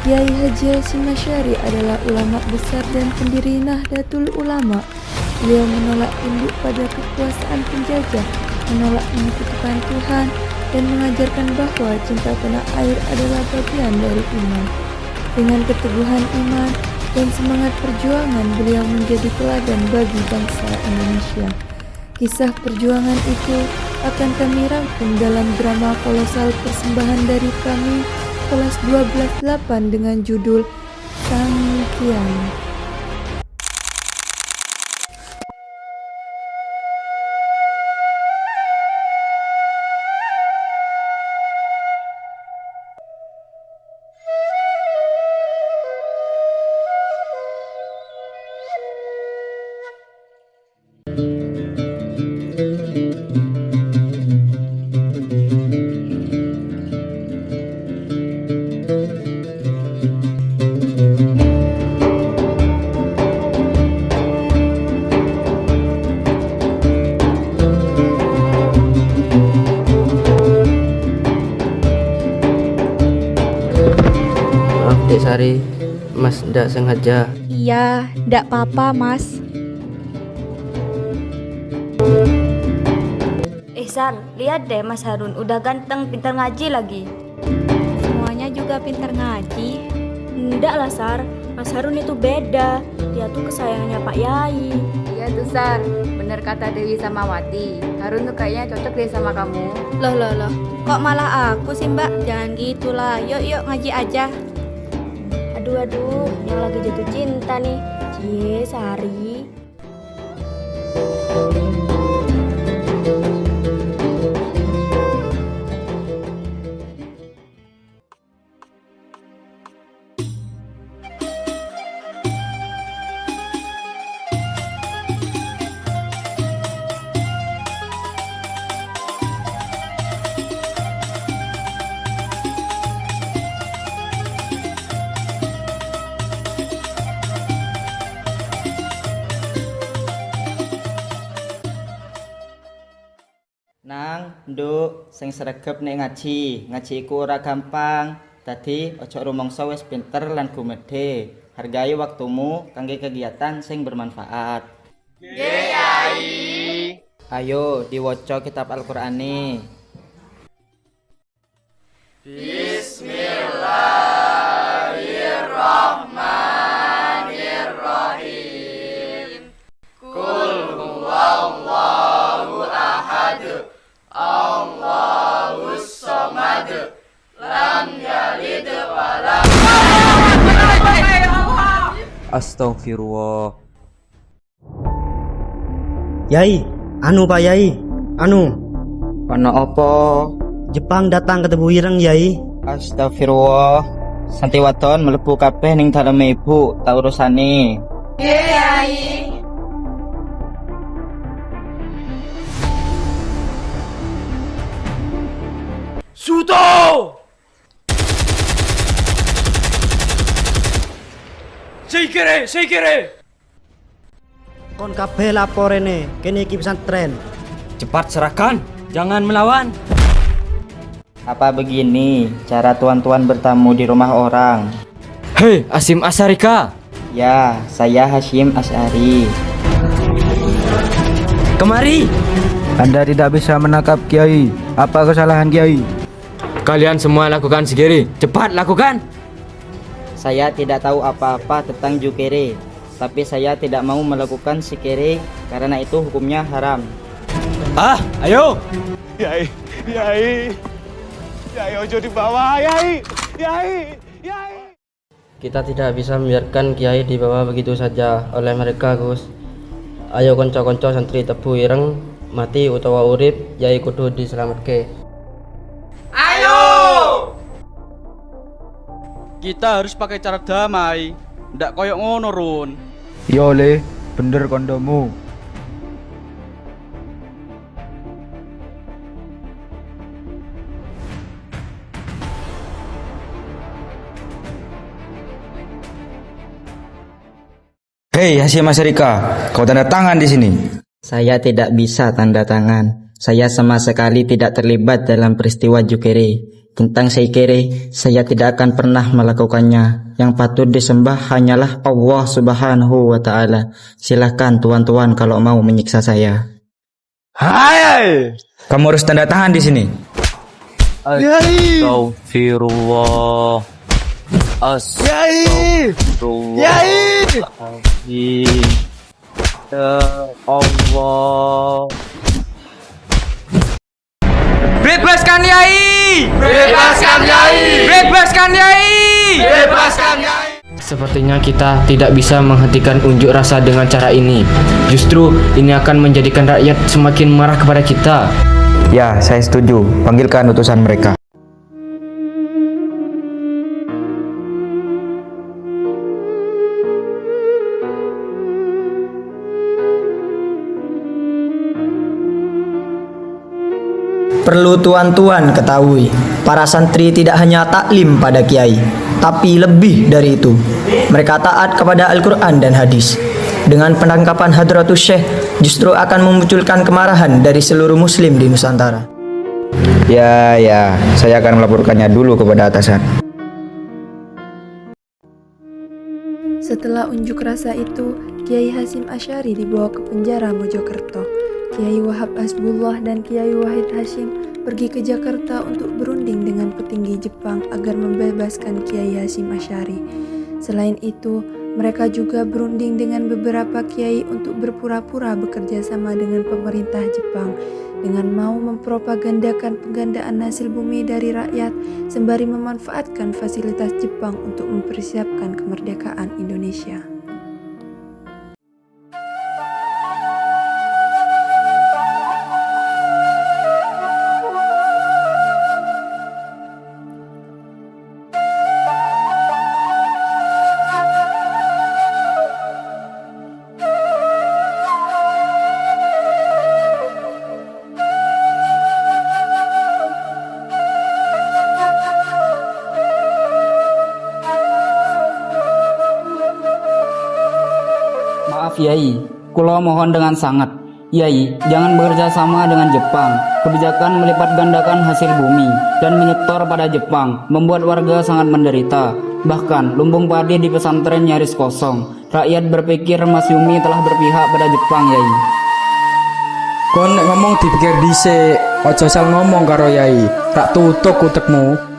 Kiai Haji Hasyim Asy'ari adalah ulama besar dan pendiri Nahdlatul Ulama. Beliau menolak tunduk pada kekuasaan penjajah, menolak menyekutukan Tuhan, dan mengajarkan bahwa cinta tanah air adalah bagian dari iman. Dengan keteguhan iman dan semangat perjuangan, beliau menjadi teladan bagi bangsa Indonesia. Kisah perjuangan itu akan kami rangkum dalam drama kolosal persembahan dari kami kelas 12-8 dengan judul Sang Kiai. Dek Sari, Mas ndak sengaja. Iya, ndak apa-apa Mas. Sar, lihat deh Mas Harun, udah ganteng, pintar ngaji lagi. Semuanya juga pintar ngaji. Ndak lah Sar, Mas Harun itu beda. Dia tuh kesayangannya Pak Yai. Iya tuh Sar, bener kata Dewi sama Wati. Harun tuh kayaknya cocok deh sama kamu. Loh, kok malah aku sih Mbak? Jangan gitulah, yuk ngaji aja. Aduh, yang lagi jatuh cinta nih. Cie, Sari. Nang, nduk, sing sregep nek ngaji iku ora gampang. Dadi ojo rumangsa wis pinter lan gumedhe. Hargai waktumu kangge kegiatan sing bermanfaat. Nggih, Yai. Ayo diwaca kitab Al-Qur'ane. Bismillahirrahmanirrahim. Qul huwallahu ahad. Allahus samad. Lam yalid wa lam Astagfirullah. Yai, Pak Yai, Ono apa? Jepang datang ke Tebu Ireng Yai. Astagfirullah. Santiwadon mlebu kabeh ning daleme ibu, tak urusane. Suto! Sei kere! Kon kabeh lapor rene, kene iki pesantren. Cepat serahkan, jangan melawan. Apa begini cara tuan-tuan bertamu di rumah orang? Hei, Hasyim Asy'ari. Ya, saya Hasyim Asy'ari. Kemari. Anda tidak bisa menangkap Kiai. Apa kesalahan Kiai? Kalian semua lakukan sekiri. Cepat lakukan. Saya tidak tahu apa-apa tentang jukere, tapi saya tidak mau melakukan sikere karena itu hukumnya haram. Ayo. Yai, ojo dibawa, Yai. Kita tidak bisa membiarkan Kiai dibawa begitu saja oleh mereka, Gus. Ayo konco-konco santri Tebu Ireng, mati utawa urip, Yai kudu diselamatke. Kita harus pakai cara damai, ndak koyok ngono Run. Yo le, bener kondomu. Hei Hasyim Asy'ari, kau tanda tangan di sini. Saya tidak bisa tanda tangan. Saya sama sekali tidak terlibat dalam peristiwa Jukere. Tentang Seikere, saya tidak akan pernah melakukannya. Yang patut disembah hanyalah Allah Subhanahu wa Ta'ala. Silahkan tuan-tuan kalau mau menyiksa saya. Hai! Kamu harus tanda tangan di sini. Astagfirullah. Astagfirullahaladzim. Ya Allah. Bebaskan Yai! Bebaskan Yai! Bebaskan Yai! Bebaskan Yai! Sepertinya kita tidak bisa menghentikan unjuk rasa dengan cara ini. Justru ini akan menjadikan rakyat semakin marah kepada kita. Ya, saya setuju. Panggilkan utusan mereka. Perlu tuan-tuan ketahui, para santri tidak hanya taklim pada kiai, tapi lebih dari itu. Mereka taat kepada Al-Quran dan hadis. Dengan penangkapan Hadratus Syekh justru akan memunculkan kemarahan dari seluruh muslim di Nusantara. Ya, saya akan melaporkannya dulu kepada atasan. Setelah unjuk rasa itu, Kiai Hasyim Asy'ari dibawa ke penjara Mojokerto. Kiai Wahab Hasbullah dan Kiai Wahid Hasyim pergi ke Jakarta untuk berunding dengan petinggi Jepang agar membebaskan Kiai Hasyim Asy'ari. Selain itu, mereka juga berunding dengan beberapa kiai untuk berpura-pura bekerja sama dengan pemerintah Jepang dengan mau mempropagandakan penggandaan hasil bumi dari rakyat sembari memanfaatkan fasilitas Jepang untuk mempersiapkan kemerdekaan Indonesia. Maaf Yai, kula mohon dengan sangat. Yai, jangan bekerja sama dengan Jepang. Kebijakan melipat gandakan hasil bumi dan menyetor pada Jepang membuat warga sangat menderita. Bahkan lumbung padi di pesantren nyaris kosong. Rakyat berpikir Mas Yumi telah berpihak pada Jepang, Yai. Kon nek ngomong dipikir dhisik, aja asal ngomong karo Yai. Tak tutuk utekmu.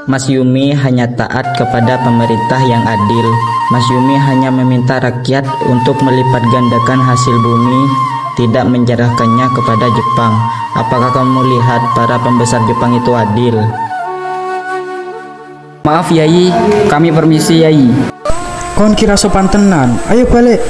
Mas Yumi hanya taat kepada pemerintah yang adil. Mas Yumi hanya meminta rakyat untuk melipat gandakan hasil bumi, tidak menyerahkannya kepada Jepang. Apakah kamu lihat para pembesar Jepang itu adil? Maaf Yai, kami permisi Yai. Kon kira sopan tenan, ayo balik.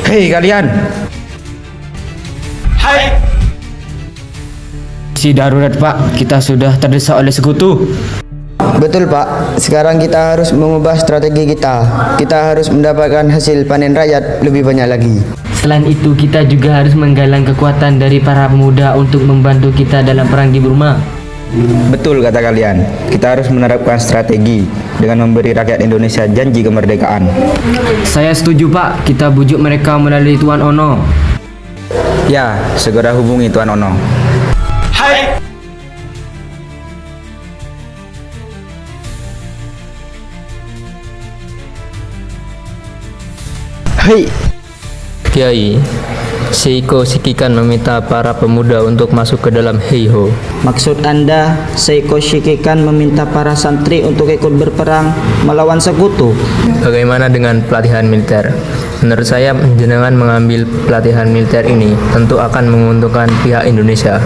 Hei kalian. Hai. Si darurat Pak, kita sudah terdesak oleh sekutu. Betul Pak, sekarang kita harus mengubah strategi kita. Kita harus mendapatkan hasil panen rakyat lebih banyak lagi. Selain itu, kita juga harus menggalang kekuatan dari para pemuda untuk membantu kita dalam perang di Burma. Betul kata kalian. Kita harus menerapkan strategi dengan memberi rakyat Indonesia janji kemerdekaan. Saya setuju Pak, kita bujuk mereka melalui Tuan Ono. Ya, segera hubungi Tuan Ono. Hai. Hei Kiai, Seiko Shikikan meminta para pemuda untuk masuk ke dalam Heiho. Maksud Anda, Seiko Shikikan meminta para santri untuk ikut berperang melawan sekutu? Bagaimana dengan pelatihan militer? Menurut saya, jenengan mengambil pelatihan militer ini tentu akan menguntungkan pihak Indonesia.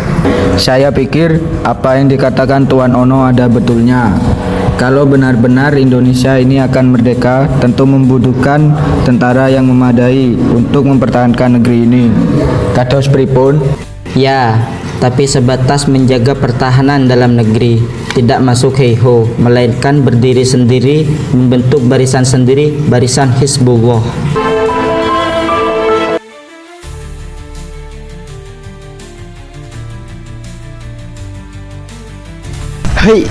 Saya pikir apa yang dikatakan Tuan Ono ada betulnya. Kalau benar-benar Indonesia ini akan merdeka, tentu membutuhkan tentara yang memadai untuk mempertahankan negeri ini. Kados pripun? Ya, tapi sebatas menjaga pertahanan dalam negeri, tidak masuk Heiho, melainkan berdiri sendiri, membentuk barisan sendiri, barisan Hizbullah. Hei.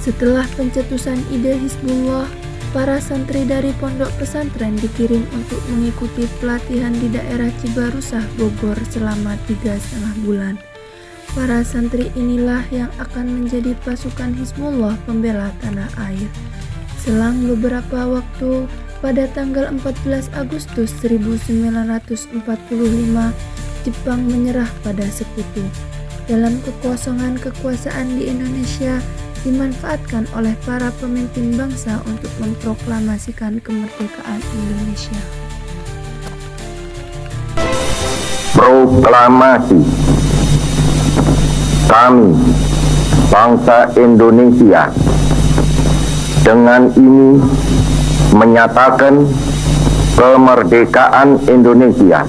Setelah pencetusan ide Hizbullah, para santri dari pondok pesantren dikirim untuk mengikuti pelatihan di daerah Cibarusah, Bogor selama 3,5 bulan. Para santri inilah yang akan menjadi pasukan Hizbullah pembela tanah air. Selang beberapa waktu, pada tanggal 14 Agustus 1945, Jepang menyerah pada sekutu. Dalam kekosongan kekuasaan di Indonesia, dimanfaatkan oleh para pemimpin bangsa untuk memproklamasikan kemerdekaan Indonesia. Proklamasi. Kami, bangsa Indonesia, dengan ini menyatakan kemerdekaan Indonesia.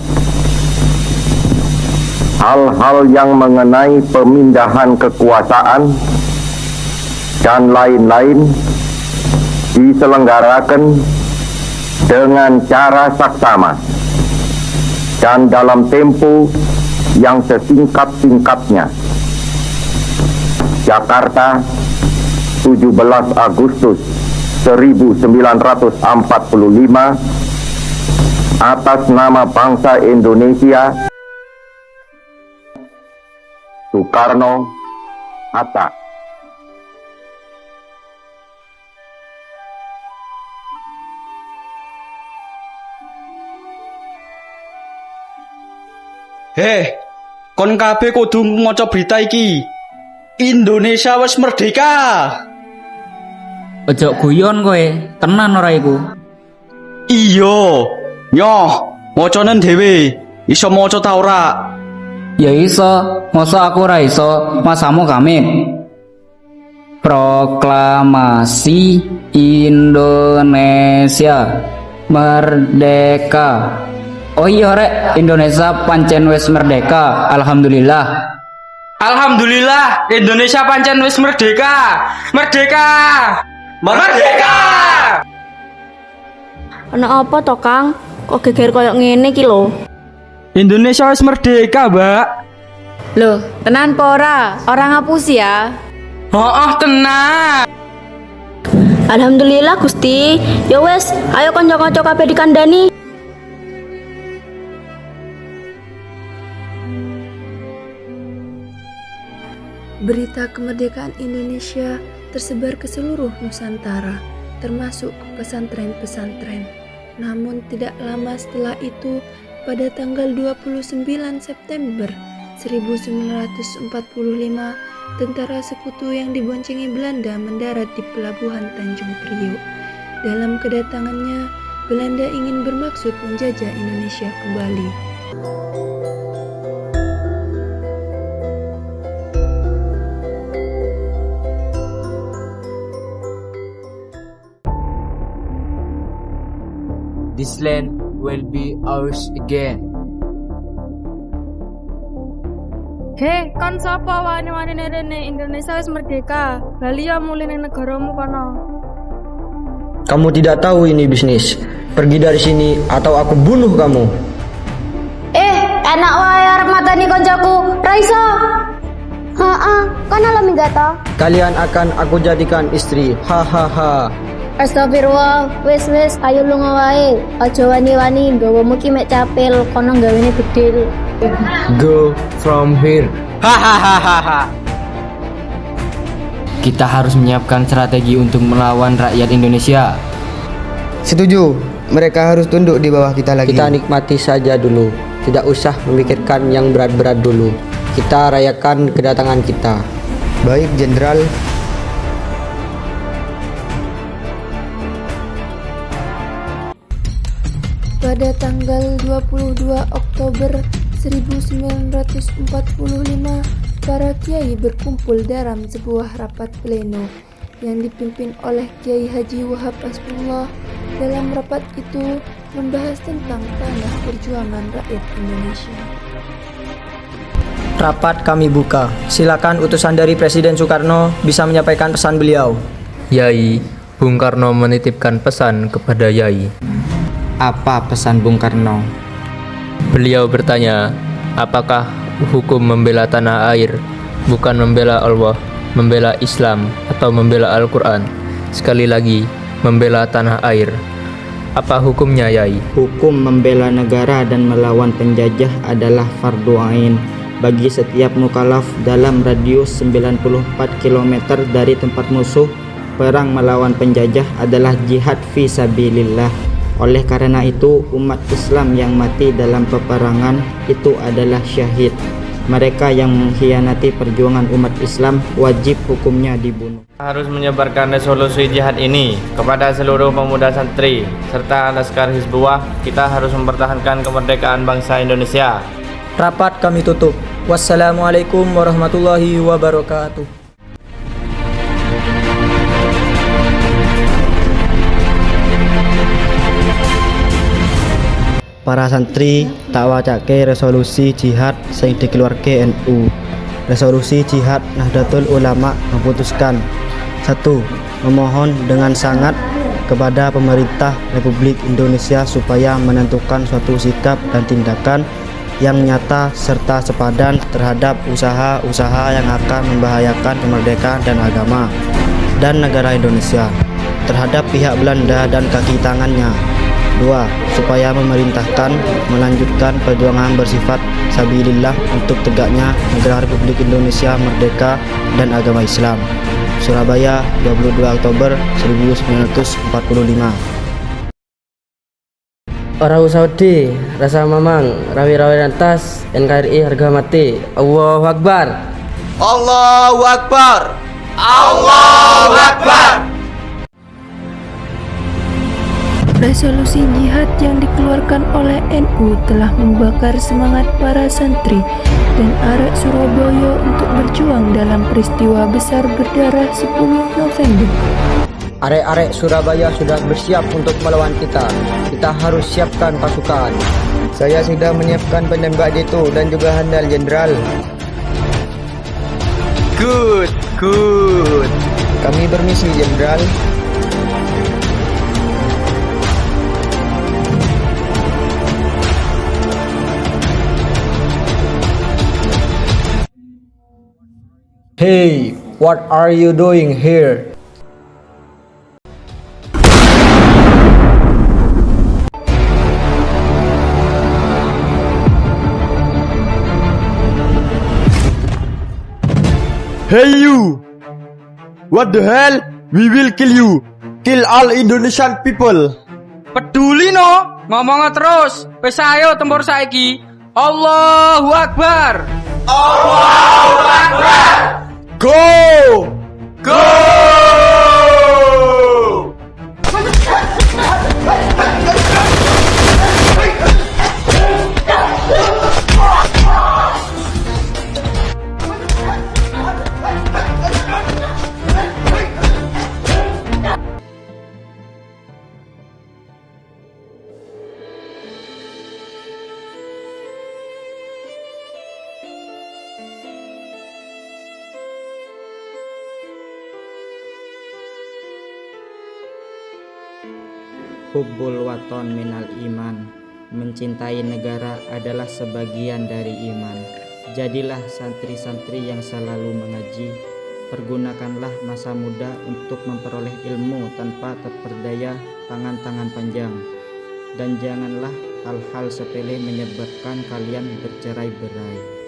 Hal-hal yang mengenai pemindahan kekuasaan dan lain-lain diselenggarakan dengan cara saksama dan dalam tempo yang sesingkat-singkatnya. Jakarta, 17 Agustus 1945, atas nama bangsa Indonesia, Soekarno, Hatta. Kon kabeh kudu maca berita iki. Indonesia wis merdeka. Ojo guyon kowe, tenan ora iku? Iya. Nyoh, macanen dhewe. Iso maca ta ora? Ya iso, masa aku ora iso, masamu kamit. Proklamasi Indonesia merdeka. Oh iya rek, Indonesia pancen wis merdeka, alhamdulillah. Alhamdulillah, Indonesia pancen wis merdeka. Merdeka. Merdeka. Ana apa to, Kang? Kok geger koyo ngene iki lho? Indonesia wis merdeka, Mbak. Loh, tenan po ora? Orang ngapus ya? Tenan. Alhamdulillah Gusti. Ya wes, ayo kanca-kanca kabeh dikandani. Berita kemerdekaan Indonesia tersebar ke seluruh Nusantara, termasuk ke pesantren-pesantren. Namun tidak lama setelah itu, pada tanggal 29 September 1945, tentara sekutu yang diboncengi Belanda mendarat di pelabuhan Tanjung Priok. Dalam kedatangannya, Belanda ingin bermaksud menjajah Indonesia kembali. This land will be ours again. Hei, kan sapa wani-wani rene Indonesia wis merdeka. Bali ya mulih ning negaramu kono. Kamu tidak tahu ini bisnis. Pergi dari sini atau aku bunuh kamu. Enak wae arep mateni koncoku. Raisa. Kan alami gak to? Kalian akan aku jadikan istri. Hahaha. Astagfirullah, wis ayo lunga wae. Aja wani-wani nggawamu ki mek capil, kono gawene bedil. Go from here. Hahaha. Kita harus menyiapkan strategi untuk melawan rakyat Indonesia. Setuju, mereka harus tunduk di bawah kita lagi. Kita nikmati saja dulu, tidak usah memikirkan yang berat-berat dulu. Kita rayakan kedatangan kita. Baik, Jenderal. Pada tanggal 22 Oktober 1945, para kiai berkumpul dalam sebuah rapat pleno yang dipimpin oleh Kiai Haji Wahab Hasbullah. Dalam rapat itu membahas tentang tanah perjuangan rakyat Indonesia. Rapat kami buka. Silakan utusan dari Presiden Soekarno bisa menyampaikan pesan beliau. Yai, Bung Karno menitipkan pesan kepada Yai. Apa pesan Bung Karno? Beliau bertanya, Apakah hukum membela tanah air bukan membela Allah, membela Islam, atau membela Al-Quran? Sekali lagi, membela tanah air. Apa hukumnya, Yai? Hukum membela negara dan melawan penjajah adalah fardu ain bagi setiap mukallaf dalam radius 94 km dari tempat musuh. Perang melawan penjajah adalah jihad fi sabilillah. Oleh karena itu, umat Islam yang mati dalam peperangan itu adalah syahid. Mereka yang mengkhianati perjuangan umat Islam wajib hukumnya dibunuh. Harus menyebarkan resolusi jihad ini kepada seluruh pemuda santri serta Laskar Hizbullah. Kita harus mempertahankan kemerdekaan bangsa Indonesia. Rapat kami tutup. Wassalamualaikum warahmatullahi wabarakatuh. Para santri tak wacake resolusi jihad sing dikeluarke NU. Resolusi jihad Nahdlatul Ulama memutuskan 1. Memohon dengan sangat kepada pemerintah Republik Indonesia supaya menentukan suatu sikap dan tindakan yang nyata serta sepadan terhadap usaha-usaha yang akan membahayakan kemerdekaan dan agama dan negara Indonesia terhadap pihak Belanda dan kaki tangannya. 2. Supaya memerintahkan melanjutkan perjuangan bersifat sabilillah untuk tegaknya negara Republik Indonesia merdeka dan agama Islam. Surabaya, 22 Oktober 1945. Orang Saudi, rasa mamang, rawi-rawi rantas, NKRI harga mati. Allahu Akbar. Allahu Akbar. Allahu Akbar. Resolusi jihad yang dikeluarkan oleh NU telah membakar semangat para santri dan arek Surabaya untuk berjuang dalam peristiwa besar berdarah 10 November. Arek-arek Surabaya sudah bersiap untuk melawan kita. Kita harus siapkan pasukan. Saya sudah menyiapkan penembak jitu dan juga handal jenderal. Good. Kami bermisi, jenderal. Hey, what are you doing here? Hey you! What the hell? We will kill you. Kill all Indonesian people. Peduli no, ngomongnya terus. Wis ayo tempur saiki. Allahu Akbar. Allahu Akbar. Go! Hubbul waton minal iman. Mencintai negara adalah sebagian dari iman. Jadilah santri-santri yang selalu mengaji. Pergunakanlah masa muda untuk memperoleh ilmu tanpa terperdaya tangan-tangan panjang. Dan janganlah hal-hal sepele menyebabkan kalian bercerai-berai.